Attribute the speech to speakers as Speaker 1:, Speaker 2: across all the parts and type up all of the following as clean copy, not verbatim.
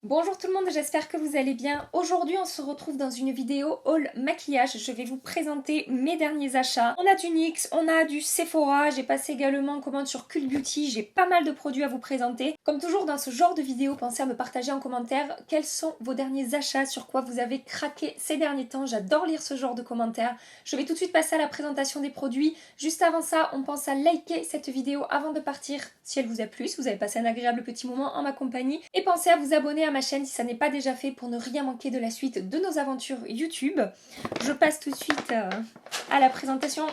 Speaker 1: Bonjour tout le monde, j'espère que vous allez bien. Aujourd'hui on se retrouve dans une vidéo haul maquillage. Je vais vous présenter mes derniers achats. On a du NYX, on a du Sephora, j'ai passé également en commande sur Cult Beauty, j'ai pas mal de produits à vous présenter. Comme toujours dans ce genre de vidéo, pensez à me partager en commentaire quels sont vos derniers achats, sur quoi vous avez craqué ces derniers temps. J'adore lire ce genre de commentaires. Je vais tout de suite passer à la présentation des produits. Juste avant ça, on pense à liker cette vidéo avant de partir si elle vous a plu, si vous avez passé un agréable petit moment en ma compagnie. Et pensez à vous abonner à ma chaîne si ça n'est pas déjà fait pour ne rien manquer de la suite de nos aventures YouTube. Je passe tout de suite à la présentation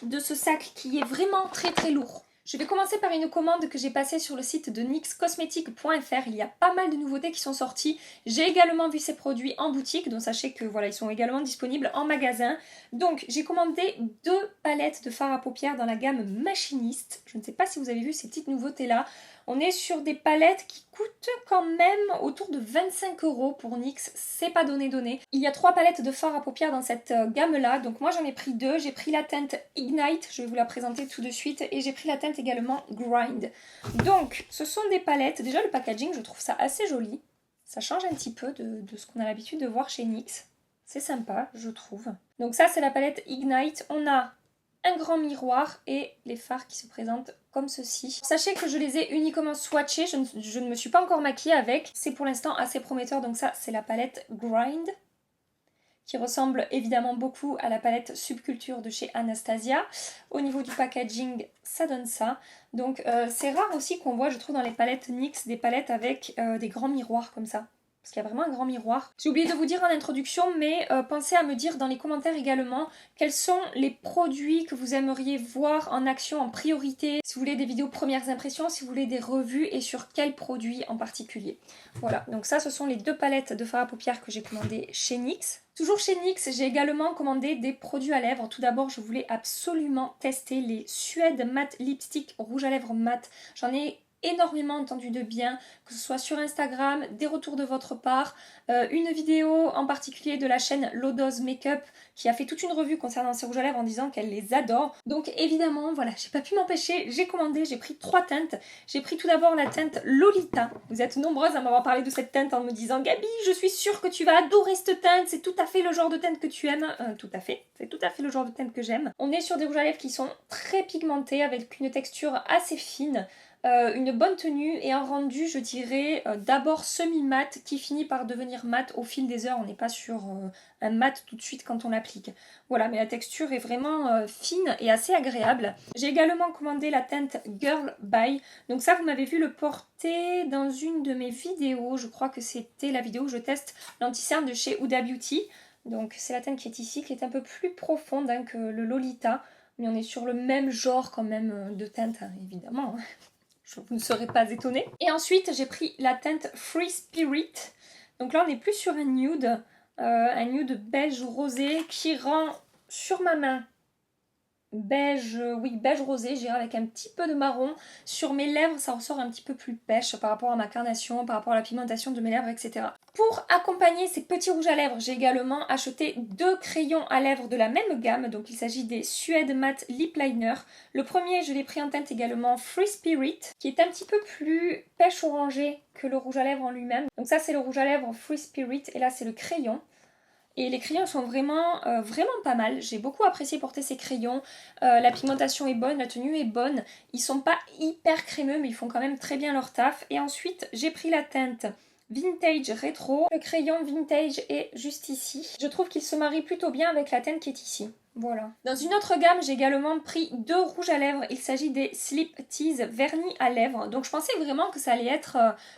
Speaker 1: de ce sac qui est vraiment très lourd. Je vais commencer par une commande que j'ai passée sur le site de nyxcosmetics.fr. Il y a pas mal de nouveautés qui sont sorties. J'ai également vu ces produits en boutique, donc sachez que voilà, ils sont également disponibles en magasin. Donc j'ai commandé 2 palettes de fard à paupières dans la gamme Machiniste. Je ne sais pas si vous avez vu ces petites nouveautés-là. On est sur des palettes qui coûtent quand même autour de 25 € pour NYX, c'est pas donné. Il y a 3 palettes de fard à paupières dans cette gamme-là, donc moi j'en ai pris 2. J'ai pris la teinte Ignite, je vais vous la présenter tout de suite, et j'ai pris la teinte également Grind. Donc ce sont des palettes, déjà le packaging je trouve ça assez joli, ça change un petit peu de ce qu'on a l'habitude de voir chez NYX, c'est sympa je trouve. Donc ça c'est la palette Ignite, on a un grand miroir et les fards qui se présentent comme ceci. Sachez que je les ai uniquement swatchés, je ne me suis pas encore maquillée avec. C'est pour l'instant assez prometteur, donc ça c'est la palette Grind, qui ressemble évidemment beaucoup à la palette Subculture de chez Anastasia. Au niveau du packaging, ça donne ça. Donc c'est rare aussi qu'on voit, je trouve, dans les palettes NYX, des palettes avec des grands miroirs comme ça. Parce qu'il y a vraiment un grand miroir. J'ai oublié de vous dire en introduction, mais pensez à me dire dans les commentaires également quels sont les produits que vous aimeriez voir en action en priorité. Si vous voulez des vidéos premières impressions, si vous voulez des revues et sur quels produits en particulier. Voilà, donc ça ce sont les 2 palettes de fard à paupières que j'ai commandées chez NYX. Toujours chez NYX, j'ai également commandé des produits à lèvres. Tout d'abord, je voulais absolument tester les Suède Matte Lipstick rouge à lèvres mat. J'en ai énormément entendu de bien, que ce soit sur Instagram, des retours de votre part, une vidéo en particulier de la chaîne Lodoz Makeup qui a fait toute une revue concernant ces rouges à lèvres en disant qu'elle les adore. Donc évidemment, voilà, j'ai pas pu m'empêcher, j'ai commandé, j'ai pris 3 teintes. J'ai pris tout d'abord la teinte Lolita. Vous êtes nombreuses à m'avoir parlé de cette teinte en me disant « Gabi, je suis sûre que tu vas adorer cette teinte, c'est tout à fait le genre de teinte que tu aimes. » Tout à fait, c'est tout à fait le genre de teinte que j'aime. On est sur des rouges à lèvres qui sont très pigmentés avec une texture assez fine. Une bonne tenue et un rendu, je dirais, d'abord semi-mat qui finit par devenir mat au fil des heures. On n'est pas sur un mat tout de suite quand on l'applique. Voilà, mais la texture est vraiment fine et assez agréable. J'ai également commandé la teinte Girl By. Donc ça, vous m'avez vu le porter dans une de mes vidéos. Je crois que c'était la vidéo où je teste l'anti-cerne de chez Huda Beauty. Donc c'est la teinte qui est ici, qui est un peu plus profonde que le Lolita. Mais on est sur le même genre quand même de teinte, hein, évidemment. Vous ne serez pas étonnés. Et ensuite, j'ai pris la teinte Free Spirit. Donc là, on est plus sur un nude beige rosé qui rend sur ma main beige, oui, beige rosé, j'irai avec un petit peu de marron. Sur mes lèvres, ça ressort un petit peu plus pêche par rapport à ma carnation, par rapport à la pigmentation de mes lèvres, etc. Pour accompagner ces petits rouges à lèvres, j'ai également acheté 2 crayons à lèvres de la même gamme. Donc il s'agit des Suède Matte Lip Liner. Le premier, je l'ai pris en teinte également Free Spirit, qui est un petit peu plus pêche orangé que le rouge à lèvres en lui-même. Donc ça, c'est le rouge à lèvres Free Spirit, et là, c'est le crayon. Et les crayons sont vraiment pas mal. J'ai beaucoup apprécié porter ces crayons. La pigmentation est bonne, la tenue est bonne. Ils sont pas hyper crémeux, mais ils font quand même très bien leur taf. Et ensuite, j'ai pris la teinte Vintage Rétro. Le crayon Vintage est juste ici. Je trouve qu'il se marie plutôt bien avec la teinte qui est ici. Voilà. Dans une autre gamme, j'ai également pris 2 rouges à lèvres. Il s'agit des Slip Tease vernis à lèvres. Donc je pensais vraiment que ça allait être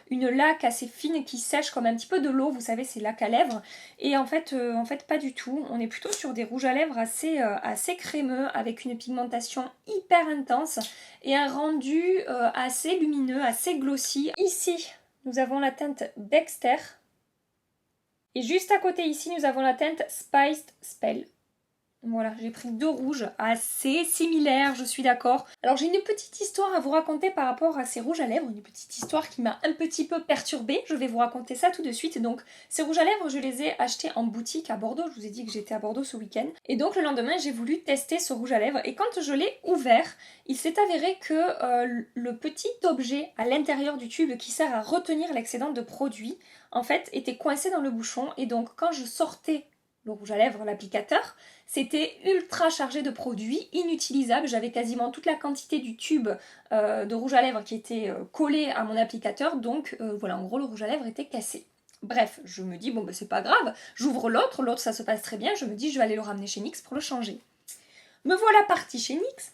Speaker 1: une laque assez fine qui sèche comme un petit peu de l'eau. Vous savez, c'est laque à lèvres. Et en fait, pas du tout. On est plutôt sur des rouges à lèvres assez crémeux avec une pigmentation hyper intense et un rendu assez lumineux, assez glossy. Ici, nous avons la teinte Dexter. Et juste à côté ici, nous avons la teinte Spiced Spell. Voilà, j'ai pris 2 rouges assez similaires, je suis d'accord. Alors j'ai une petite histoire à vous raconter par rapport à ces rouges à lèvres, une petite histoire qui m'a un petit peu perturbée. Je vais vous raconter ça tout de suite. Donc ces rouges à lèvres, je les ai achetés en boutique à Bordeaux. Je vous ai dit que j'étais à Bordeaux ce week-end. Et donc le lendemain, j'ai voulu tester ce rouge à lèvres. Et quand je l'ai ouvert, il s'est avéré que le petit objet à l'intérieur du tube qui sert à retenir l'excédent de produit, en fait, était coincé dans le bouchon. Et donc, quand je sortais le rouge à lèvres, l'applicateur, c'était ultra chargé de produits, inutilisable. J'avais quasiment toute la quantité du tube de rouge à lèvres qui était collé à mon applicateur. Donc, voilà, en gros, le rouge à lèvres était cassé. Bref, je me dis, bon, ben, c'est pas grave. J'ouvre l'autre, l'autre, ça se passe très bien. Je me dis, je vais aller le ramener chez NYX pour le changer. Me voilà partie chez NYX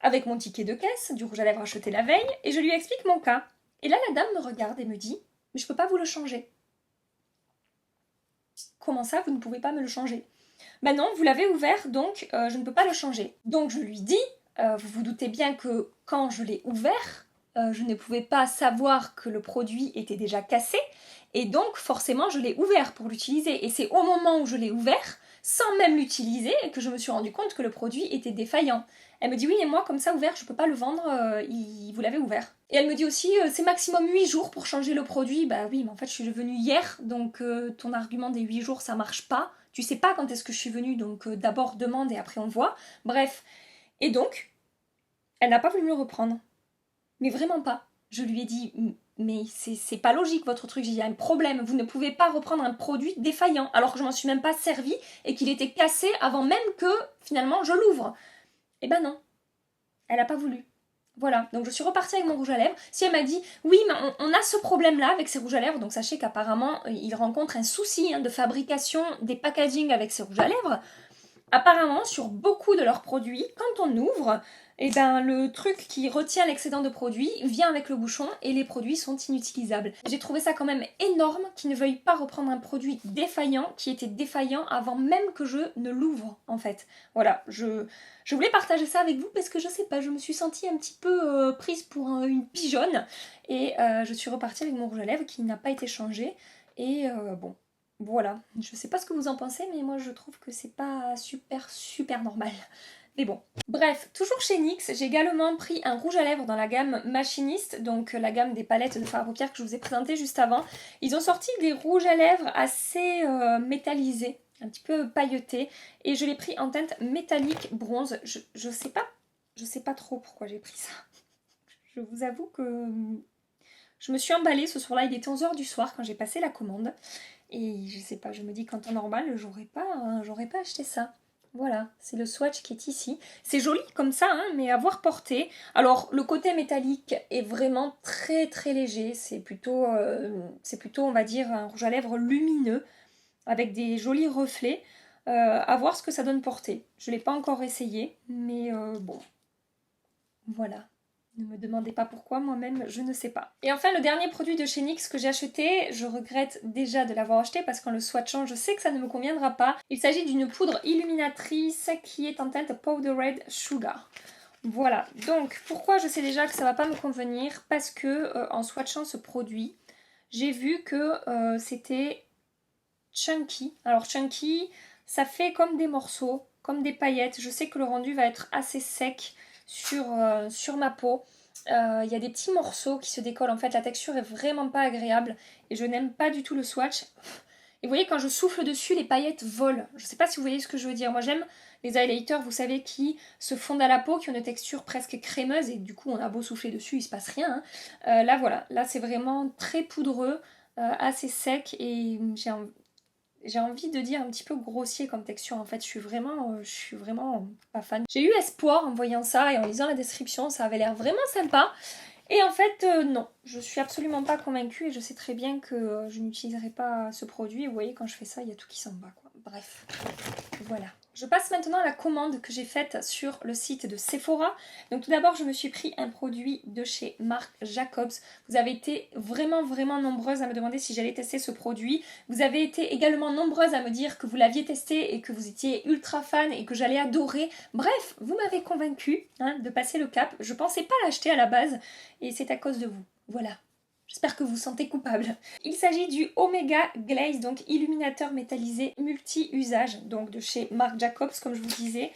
Speaker 1: avec mon ticket de caisse, du rouge à lèvres acheté la veille, et je lui explique mon cas. Et là, la dame me regarde et me dit, mais je peux pas vous le changer. Comment ça, vous ne pouvez pas me le changer? Ben non, vous l'avez ouvert, donc je ne peux pas le changer. Donc je lui dis, vous vous doutez bien que quand je l'ai ouvert, je ne pouvais pas savoir que le produit était déjà cassé, et donc forcément je l'ai ouvert pour l'utiliser. Et c'est au moment où je l'ai ouvert, sans même l'utiliser, que je me suis rendu compte que le produit était défaillant. Elle me dit oui, mais moi comme ça ouvert, je peux pas le vendre, vous l'avez ouvert. Et elle me dit aussi, c'est maximum 8 jours pour changer le produit. Bah oui, mais en fait je suis venue hier, donc ton argument des 8 jours ça marche pas. Tu sais pas quand est-ce que je suis venue, donc d'abord demande et après on voit. Bref. Et donc, elle n'a pas voulu me le reprendre. Mais vraiment pas. Je lui ai dit, mais c'est pas logique votre truc, il y a un problème, vous ne pouvez pas reprendre un produit défaillant, alors que je m'en suis même pas servi et qu'il était cassé avant même que finalement je l'ouvre. Eh ben non, elle a pas voulu. Voilà, donc je suis repartie avec mon rouge à lèvres. Si elle m'a dit, oui, mais on a ce problème-là avec ces rouges à lèvres, donc sachez qu'apparemment, il rencontre un souci de fabrication des packaging avec ces rouges à lèvres. Apparemment, sur beaucoup de leurs produits, quand on ouvre, eh ben, le truc qui retient l'excédent de produits vient avec le bouchon et les produits sont inutilisables. J'ai trouvé ça quand même énorme qu'ils ne veuillent pas reprendre un produit défaillant qui était défaillant avant même que je ne l'ouvre en fait. Voilà, je voulais partager ça avec vous parce que je sais pas, je me suis sentie un petit peu prise pour une pigeonne et je suis repartie avec mon rouge à lèvres qui n'a pas été changé et bon. Voilà, je sais pas ce que vous en pensez, mais moi je trouve que c'est pas super normal. Mais bon. Bref, toujours chez NYX, j'ai également pris un rouge à lèvres dans la gamme Machiniste, donc la gamme des palettes de fard à paupières que je vous ai présenté juste avant. Ils ont sorti des rouges à lèvres assez métallisés, un petit peu pailletés, et je l'ai pris en teinte métallique bronze. Je sais pas trop pourquoi j'ai pris ça. Je vous avoue que je me suis emballée ce soir-là, il était 11h du soir quand j'ai passé la commande. Et je sais pas, je me dis qu'en temps normal, j'aurais pas acheté ça. Voilà, c'est le swatch qui est ici. C'est joli comme ça, hein, mais à voir porter. Alors, le côté métallique est vraiment très léger. C'est plutôt, on va dire, un rouge à lèvres lumineux, avec des jolis reflets. À voir ce que ça donne porter. Je ne l'ai pas encore essayé, mais bon, voilà. Ne me demandez pas pourquoi, moi-même je ne sais pas. Et enfin le dernier produit de chez NYX que j'ai acheté, je regrette déjà de l'avoir acheté parce qu'en le swatchant je sais que ça ne me conviendra pas. Il s'agit d'une poudre illuminatrice qui est en teinte Powdered Sugar. Voilà, donc pourquoi je sais déjà que ça va pas me convenir? Parce que en swatchant ce produit, j'ai vu que c'était chunky. Alors chunky, ça fait comme des morceaux, comme des paillettes. Je sais que le rendu va être assez sec sur ma peau. Il y a des petits morceaux qui se décollent. En fait, la texture est vraiment pas agréable et je n'aime pas du tout le swatch. Et vous voyez, quand je souffle dessus, les paillettes volent. Je sais pas si vous voyez ce que je veux dire. Moi, j'aime les highlighters, vous savez, qui se fondent à la peau, qui ont une texture presque crémeuse et du coup, on a beau souffler dessus, il se passe rien. Hein. Là, voilà. Là, c'est vraiment très poudreux, assez sec et j'ai envie de dire un petit peu grossier comme texture. En fait, je suis vraiment pas fan. J'ai eu espoir en voyant ça et en lisant la description, ça avait l'air vraiment sympa. Et en fait, non, je suis absolument pas convaincue et je sais très bien que je n'utiliserai pas ce produit. Et vous voyez, quand je fais ça, il y a tout qui s'en va, quoi. Bref, voilà. Je passe maintenant à la commande que j'ai faite sur le site de Sephora. Donc tout d'abord, je me suis pris un produit de chez Marc Jacobs. Vous avez été vraiment nombreuses à me demander si j'allais tester ce produit. Vous avez été également nombreuses à me dire que vous l'aviez testé et que vous étiez ultra fan et que j'allais adorer. Bref, vous m'avez convaincue de passer le cap. Je pensais pas l'acheter à la base et c'est à cause de vous. Voilà. J'espère que vous vous sentez coupable. Il s'agit du Omega Glaze, donc illuminateur métallisé multi-usage, donc de chez Marc Jacobs, comme je vous disais.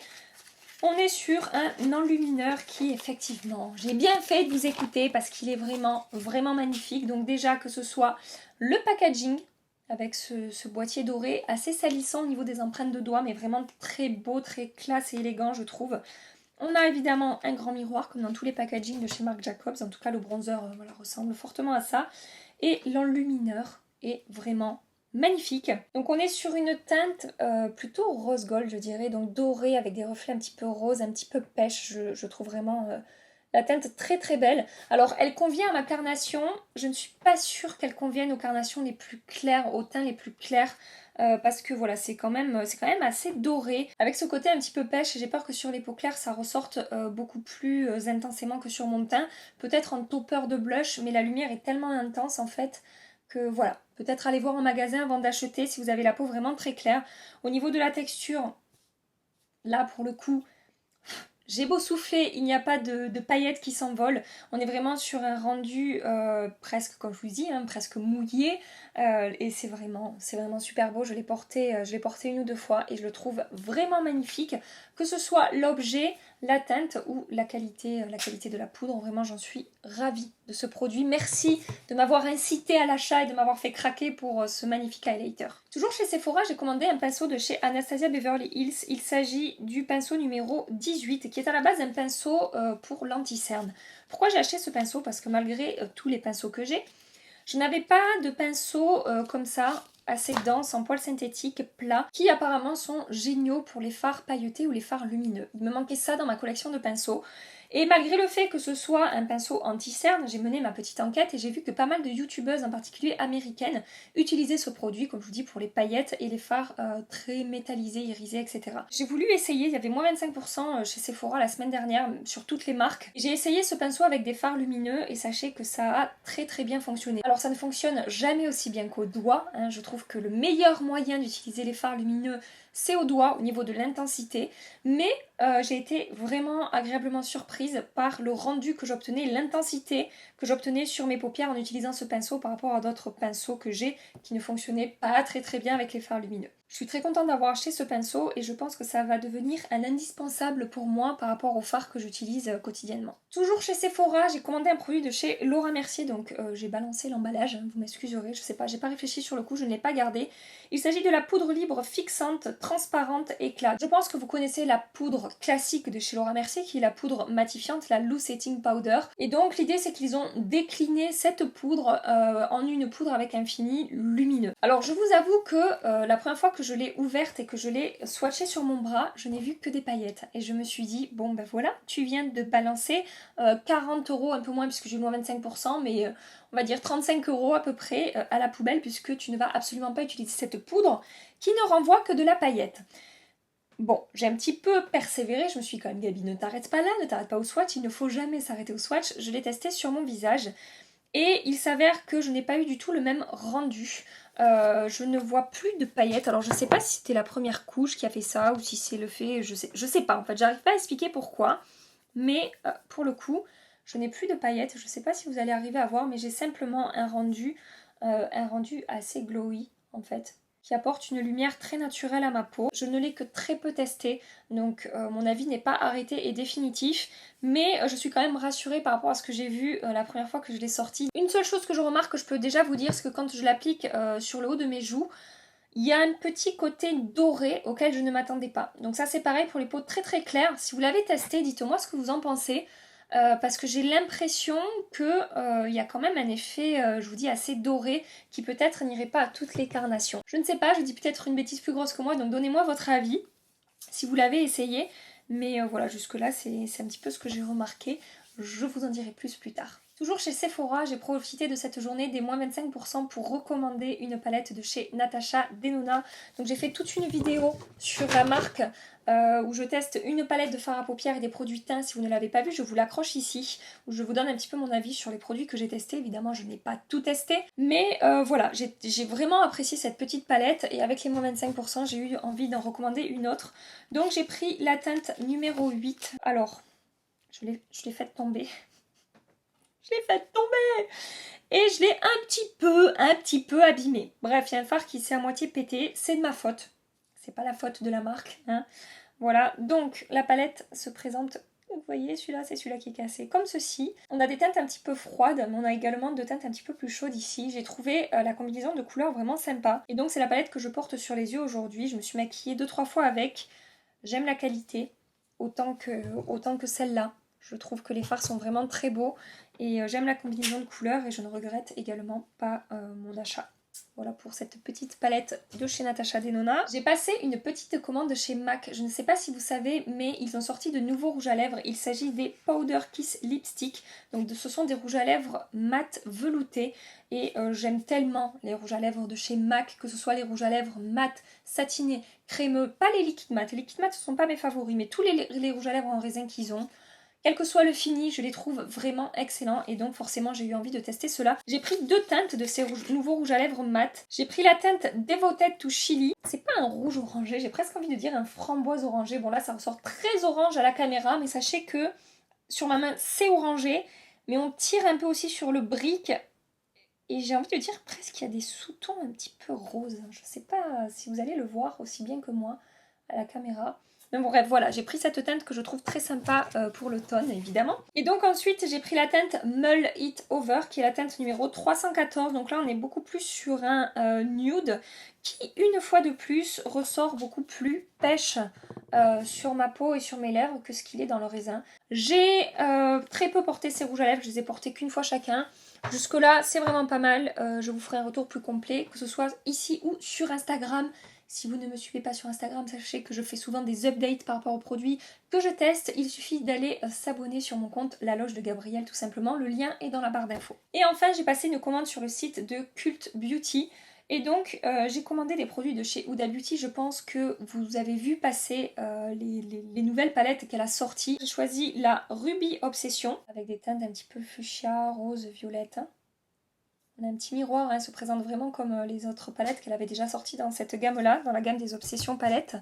Speaker 1: On est sur un enlumineur qui, effectivement, j'ai bien fait de vous écouter parce qu'il est vraiment magnifique. Donc déjà que ce soit le packaging, avec ce boîtier doré, assez salissant au niveau des empreintes de doigts, mais vraiment très beau, très classe et élégant, je trouve. On a évidemment un grand miroir comme dans tous les packaging de chez Marc Jacobs, en tout cas le bronzer voilà, ressemble fortement à ça. Et l'enlumineur est vraiment magnifique. Donc on est sur une teinte plutôt rose gold, je dirais, donc dorée avec des reflets un petit peu rose, un petit peu pêche. Je trouve vraiment la teinte très très belle. Alors elle convient à ma carnation, je ne suis pas sûre qu'elle convienne aux carnations les plus claires, aux teints les plus clairs. Parce que voilà, c'est quand même assez doré. Avec ce côté un petit peu pêche, j'ai peur que sur les peaux claires, ça ressorte beaucoup plus intensément que sur mon teint. Peut-être en topper de blush, mais la lumière est tellement intense en fait que voilà. Peut-être aller voir en magasin avant d'acheter si vous avez la peau vraiment très claire. Au niveau de la texture, là pour le coup, j'ai beau souffler, il n'y a pas de paillettes qui s'envolent. On est vraiment sur un rendu presque, comme je vous dis, hein, presque mouillé. Et c'est vraiment super beau. Je l'ai porté une ou deux fois et je le trouve vraiment magnifique. Que ce soit l'objet, la teinte ou la qualité de la poudre. Vraiment, j'en suis ravie de ce produit. Merci de m'avoir incité à l'achat et de m'avoir fait craquer pour ce magnifique highlighter. Toujours chez Sephora, j'ai commandé un pinceau de chez Anastasia Beverly Hills. Il s'agit du pinceau numéro 18 qui est à la base un pinceau pour l'anti-cerne. Pourquoi j'ai acheté ce pinceau? Parce que malgré tous les pinceaux que j'ai, je n'avais pas de pinceau comme ça, assez dense, en poils synthétiques, plats, qui apparemment sont géniaux pour les fards pailletés ou les fards lumineux. Il me manquait ça dans ma collection de pinceaux. Et malgré le fait que ce soit un pinceau anti-cerne, j'ai mené ma petite enquête et j'ai vu que pas mal de youtubeuses, en particulier américaines, utilisaient ce produit, comme je vous dis, pour les paillettes et les fards très métallisés, irisés, etc. J'ai voulu essayer, il y avait moins 25% chez Sephora la semaine dernière sur toutes les marques. J'ai essayé ce pinceau avec des fards lumineux et sachez que ça a très très bien fonctionné. Alors ça ne fonctionne jamais aussi bien qu'au doigt, hein. Je trouve que le meilleur moyen d'utiliser les fards lumineux, c'est au doigt au niveau de l'intensité, mais j'ai été vraiment agréablement surprise par le rendu que j'obtenais, l'intensité que j'obtenais sur mes paupières en utilisant ce pinceau par rapport à d'autres pinceaux que j'ai qui ne fonctionnaient pas très très bien avec les fards lumineux. Je suis très contente d'avoir acheté ce pinceau et je pense que ça va devenir un indispensable pour moi par rapport aux fards que j'utilise quotidiennement. Toujours chez Sephora, j'ai commandé un produit de chez Laura Mercier, donc j'ai balancé l'emballage, hein, vous m'excuserez, je sais pas, j'ai pas réfléchi sur le coup, je ne l'ai pas gardé. Il s'agit de la poudre libre fixante, transparente, éclat. Je pense que vous connaissez la poudre classique de chez Laura Mercier qui est la poudre matifiante, la Loose Setting Powder. Et donc l'idée c'est qu'ils ont décliné cette poudre en une poudre avec un fini lumineux. Alors je vous avoue que la première fois que je l'ai ouverte et que je l'ai swatchée sur mon bras, je n'ai vu que des paillettes. Et je me suis dit, bon ben voilà, tu viens de balancer 40 €, un peu moins puisque j'ai eu moins 25%, mais on va dire 35 € à peu près à la poubelle puisque tu ne vas absolument pas utiliser cette poudre qui ne renvoie que de la paillette. Bon, j'ai un petit peu persévéré, je me suis dit quand même, Gabi, ne t'arrête pas là, ne t'arrête pas au swatch, il ne faut jamais s'arrêter au swatch. Je l'ai testé sur mon visage et il s'avère que je n'ai pas eu du tout le même rendu. Je ne vois plus de paillettes, alors je sais pas si c'était la première couche qui a fait ça ou si c'est le fait, je sais pas en fait, j'arrive pas à expliquer pourquoi, mais pour le coup, je n'ai plus de paillettes, je sais pas si vous allez arriver à voir, mais j'ai simplement un rendu assez glowy en fait, qui apporte une lumière très naturelle à ma peau. Je ne l'ai que très peu testé, donc mon avis n'est pas arrêté et définitif, mais je suis quand même rassurée par rapport à ce que j'ai vu la première fois que je l'ai sorti. Une seule chose que je remarque, que je peux déjà vous dire, c'est que quand je l'applique sur le haut de mes joues, il y a un petit côté doré auquel je ne m'attendais pas. Donc ça c'est pareil pour les peaux très très claires. Si vous l'avez testé, dites-moi ce que vous en pensez. Parce que j'ai l'impression qu'il y a quand même un effet, je vous dis, assez doré qui peut-être n'irait pas à toutes les carnations. Je ne sais pas, je dis peut-être une bêtise plus grosse que moi, donc donnez-moi votre avis si vous l'avez essayé. Mais voilà, jusque-là, c'est un petit peu ce que j'ai remarqué. Je vous en dirai plus tard. Toujours chez Sephora, j'ai profité de cette journée des moins 25% pour recommander une palette de chez Natasha Denona. Donc j'ai fait toute une vidéo sur la marque où je teste une palette de fard à paupières et des produits teints. Si vous ne l'avez pas vu, je vous l'accroche ici, où je vous donne un petit peu mon avis sur les produits que j'ai testés. Évidemment, je n'ai pas tout testé, mais voilà, j'ai vraiment apprécié cette petite palette et avec les moins 25%, j'ai eu envie d'en recommander une autre. Donc j'ai pris la teinte numéro 8. Alors, je l'ai faite tomber. Je l'ai faite tomber et je l'ai un petit peu abîmée. Bref, il y a un fard qui s'est à moitié pété, c'est de ma faute. C'est pas la faute de la marque, hein. Voilà, donc la palette se présente, vous voyez celui-là, c'est celui-là qui est cassé, comme ceci. On a des teintes un petit peu froides, mais on a également deux teintes un petit peu plus chaudes ici. J'ai trouvé la combinaison de couleurs vraiment sympa. Et donc c'est la palette que je porte sur les yeux aujourd'hui. Je me suis maquillée 2-3 fois avec. J'aime la qualité, autant que celle-là. Je trouve que les fards sont vraiment très beaux et j'aime la combinaison de couleurs et je ne regrette également pas mon achat. Voilà pour cette petite palette de chez Natasha Denona. J'ai passé une petite commande de chez MAC. Je ne sais pas si vous savez, mais ils ont sorti de nouveaux rouges à lèvres. Il s'agit des Powder Kiss Lipstick. Donc ce sont des rouges à lèvres mat veloutés. Et j'aime tellement les rouges à lèvres de chez MAC, que ce soit les rouges à lèvres mat, satinés, crémeux. Pas les liquid mat. Les liquid mat ne sont pas mes favoris, mais tous les rouges à lèvres en raisin qu'ils ont. Quel que soit le fini, je les trouve vraiment excellents et donc forcément j'ai eu envie de tester cela. J'ai pris deux teintes de ces nouveaux rouges à lèvres mat. J'ai pris la teinte Devoted to Chili. C'est pas un rouge orangé, j'ai presque envie de dire un framboise orangé. Bon là ça ressort très orange à la caméra, mais sachez que sur ma main c'est orangé, mais on tire un peu aussi sur le brick. Et j'ai envie de dire presque qu'il y a des sous-tons un petit peu roses. Je sais pas si vous allez le voir aussi bien que moi à la caméra. Mais bon, bref, voilà, j'ai pris cette teinte que je trouve très sympa pour l'automne, évidemment. Et donc ensuite, j'ai pris la teinte Mull It Over, qui est la teinte numéro 314. Donc là, on est beaucoup plus sur un nude qui, une fois de plus, ressort beaucoup plus pêche sur ma peau et sur mes lèvres que ce qu'il est dans le raisin. J'ai très peu porté ces rouges à lèvres, je les ai portés qu'une fois chacun. Jusque là, c'est vraiment pas mal. Je vous ferai un retour plus complet, que ce soit ici ou sur Instagram. Si vous ne me suivez pas sur Instagram, sachez que je fais souvent des updates par rapport aux produits que je teste. Il suffit d'aller s'abonner sur mon compte La Loge de Gabrielle tout simplement. Le lien est dans la barre d'infos. Et enfin, j'ai passé une commande sur le site de Cult Beauty. Et donc, j'ai commandé des produits de chez Huda Beauty. Je pense que vous avez vu passer les nouvelles palettes qu'elle a sorties. J'ai choisi la Ruby Obsession avec des teintes un petit peu fuchsia, rose, violette. On a un petit miroir, elle se présente vraiment comme les autres palettes qu'elle avait déjà sorties dans cette gamme-là, dans la gamme des Obsessions palettes.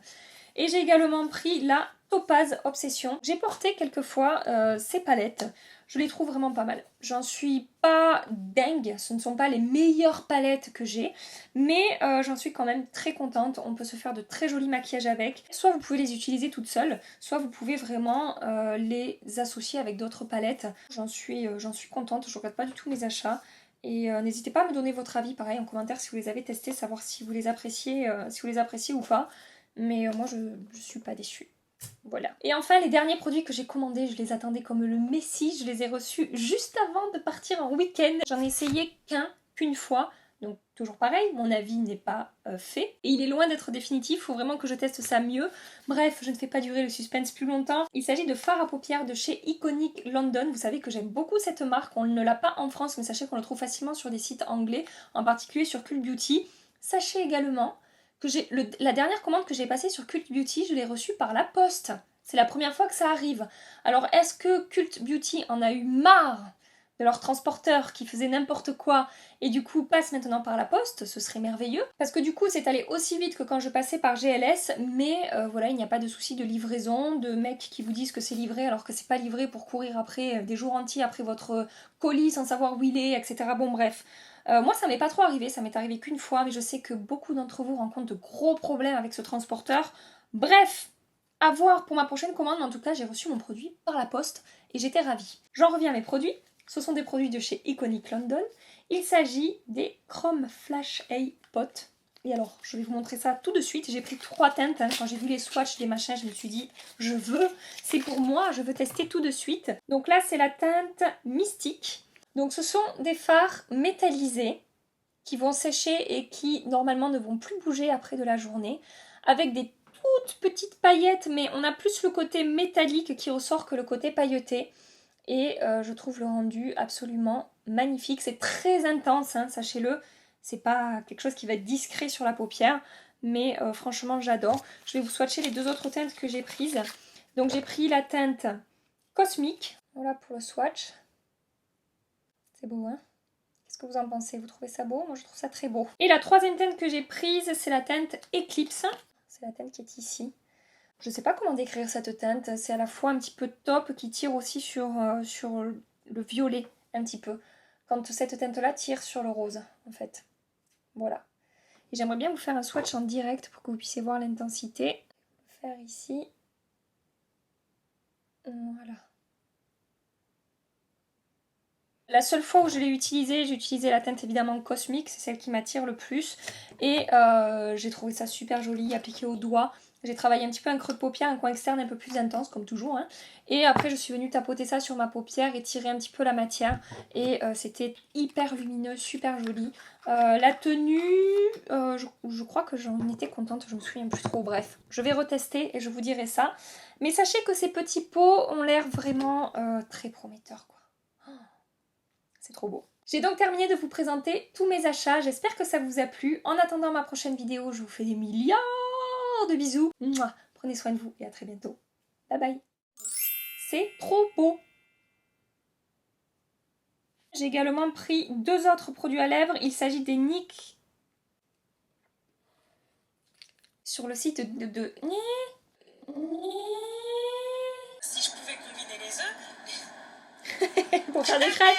Speaker 1: Et j'ai également pris la Topaz Obsession. J'ai porté quelques fois ces palettes. Je les trouve vraiment pas mal. J'en suis pas dingue, ce ne sont pas les meilleures palettes que j'ai, mais j'en suis quand même très contente. On peut se faire de très jolis maquillages avec. Soit vous pouvez les utiliser toutes seules, soit vous pouvez vraiment les associer avec d'autres palettes. J'en suis contente, je regrette pas du tout mes achats. Et n'hésitez pas à me donner votre avis, pareil, en commentaire si vous les avez testés, savoir si vous les appréciez, ou pas. Mais moi, je suis pas déçue. Voilà. Et enfin, les derniers produits que j'ai commandés, je les attendais comme le messie. Je les ai reçus juste avant de partir en week-end. J'en ai essayé qu'une fois. Donc toujours pareil, mon avis n'est pas fait. Et il est loin d'être définitif, il faut vraiment que je teste ça mieux. Bref, je ne fais pas durer le suspense plus longtemps. Il s'agit de fard à paupières de chez Iconic London. Vous savez que j'aime beaucoup cette marque, on ne l'a pas en France, mais sachez qu'on le trouve facilement sur des sites anglais, en particulier sur Cult Beauty. Sachez également que la dernière commande que j'ai passée sur Cult Beauty, je l'ai reçue par la poste. C'est la première fois que ça arrive. Alors est-ce que Cult Beauty en a eu marre de leur transporteur qui faisait n'importe quoi et du coup passe maintenant par la poste? Ce serait merveilleux. Parce que du coup c'est allé aussi vite que quand je passais par GLS, mais voilà, il n'y a pas de souci de livraison, de mecs qui vous disent que c'est livré alors que c'est pas livré pour courir après des jours entiers après votre colis sans savoir où il est, etc. Bon bref. Moi ça m'est pas trop arrivé, ça m'est arrivé qu'une fois, mais je sais que beaucoup d'entre vous rencontrent de gros problèmes avec ce transporteur. Bref, à voir pour ma prochaine commande, mais en tout cas j'ai reçu mon produit par la poste et j'étais ravie. J'en reviens à mes produits. Ce sont des produits de chez Iconic London. Il s'agit des Chrome Flash Eye Pot. Et alors, je vais vous montrer ça tout de suite. J'ai pris 3 teintes. Quand j'ai vu les swatchs, les machins, je me suis dit, je veux, c'est pour moi, je veux tester tout de suite. Donc là, c'est la teinte Mystique. Donc ce sont des fards métallisés qui vont sécher et qui, normalement, ne vont plus bouger après de la journée. Avec des toutes petites paillettes, mais on a plus le côté métallique qui ressort que le côté pailleté. Et je trouve le rendu absolument magnifique. C'est très intense, hein, sachez-le. C'est pas quelque chose qui va être discret sur la paupière. Mais franchement, j'adore. Je vais vous swatcher les deux autres teintes que j'ai prises. Donc j'ai pris la teinte Cosmique. Voilà pour le swatch. C'est beau, hein? Qu'est-ce que vous en pensez? Vous trouvez ça beau? Moi, je trouve ça très beau. Et la troisième teinte que j'ai prise, c'est la teinte Eclipse. C'est la teinte qui est ici. Je ne sais pas comment décrire cette teinte, c'est à la fois un petit peu taupe qui tire aussi sur le violet un petit peu. Quand cette teinte-là tire sur le rose en fait. Voilà. Et j'aimerais bien vous faire un swatch en direct pour que vous puissiez voir l'intensité. Faire ici. Voilà. La seule fois où je l'ai utilisé, j'ai utilisé la teinte évidemment Cosmique, c'est celle qui m'attire le plus. Et j'ai trouvé ça super joli, appliqué au doigt. J'ai travaillé un petit peu un creux de paupière, un coin externe un peu plus intense, comme toujours. Hein. Et après, je suis venue tapoter ça sur ma paupière et tirer un petit peu la matière. Et c'était hyper lumineux, super joli. La tenue, je crois que j'en étais contente, je me souviens plus trop. Bref, je vais retester et je vous dirai ça. Mais sachez que ces petits pots ont l'air vraiment très prometteurs, quoi. Oh, c'est trop beau. J'ai donc terminé de vous présenter tous mes achats. J'espère que ça vous a plu. En attendant ma prochaine vidéo, je vous fais des milliards de bisous. Mouah. Prenez soin de vous et à très bientôt. Bye bye. C'est trop beau. J'ai également pris 2 autres produits à lèvres. Il s'agit des NYX sur le site de...
Speaker 2: Si je pouvais combiner les œufs...
Speaker 1: pour faire des crêpes.